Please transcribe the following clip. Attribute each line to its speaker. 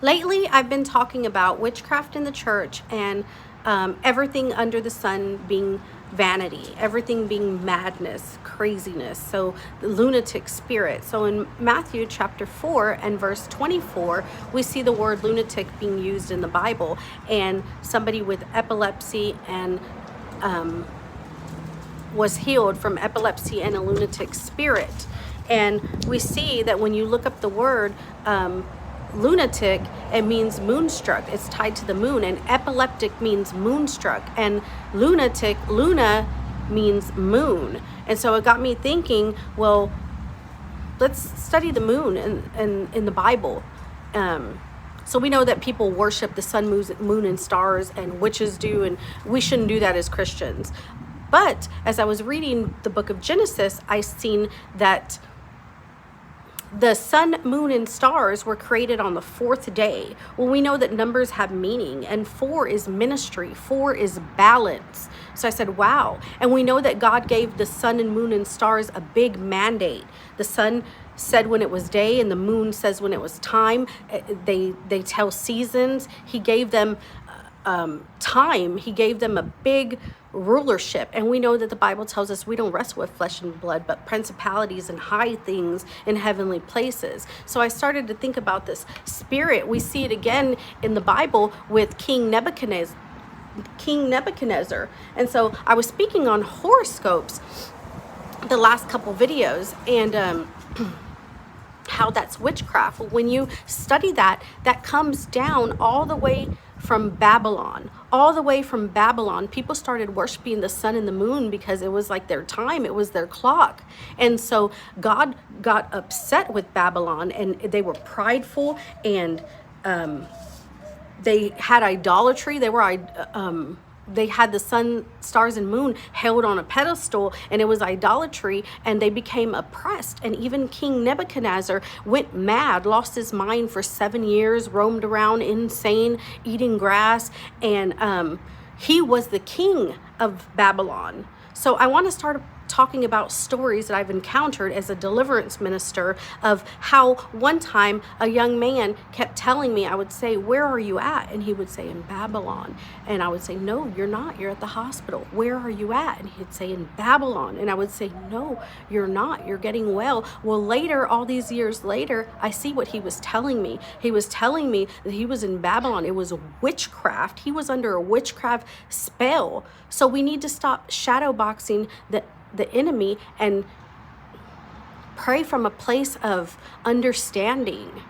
Speaker 1: Lately, I've been talking about witchcraft in the church and everything under the sun being vanity, everything being madness, craziness, so the lunatic spirit. So in Matthew chapter 4 and verse 24, we see the word lunatic being used in the Bible, and somebody with epilepsy and was healed from epilepsy and a lunatic spirit. And we see that when you look up the word lunatic, it means moonstruck. It's tied to the moon, and epileptic means moonstruck, and lunatic, luna, means moon. And so it got me thinking, well, let's study the moon in the Bible. So we know that people worship the sun, moon, and stars, and witches do, and we shouldn't do that as Christians. But as I was reading the book of Genesis, I seen that the sun, moon, and stars were created on the fourth day. Well, we know that numbers have meaning, and 4 is ministry, 4 is balance. So I said, wow. And we know that God gave the sun and moon and stars a big mandate. The sun said when it was day, and the moon says when it was time. They tell seasons. He gave them time. He gave them a big rulership, and we know that the Bible tells us we don't wrestle with flesh and blood, but principalities and high things in heavenly places. So I started to think about this spirit. We see it again in the Bible with King Nebuchadnezzar. And so I was speaking on horoscopes the last couple videos, and how that's witchcraft. When you study that comes down all the way from Babylon. People started worshiping the sun and the moon because it was like their time, it was their clock. And so God got upset with Babylon, and they were prideful, and they had idolatry. They had the sun, stars, and moon held on a pedestal, and it was idolatry, and they became oppressed. And even King Nebuchadnezzar went mad, lost his mind for 7 years, roamed around insane, eating grass, and he was the king of Babylon. So I want to start talking about stories that I've encountered as a deliverance minister of how one time a young man kept telling me, I would say, where are you at? And he would say, in Babylon. And I would say, no, you're not. You're at the hospital. Where are you at? And he'd say, in Babylon. And I would say, no, you're not. You're getting well. Well, later, all these years later, I see what he was telling me. He was telling me that he was in Babylon. It was witchcraft. He was under a witchcraft spell. So we need to stop shadow boxing the enemy and pray from a place of understanding.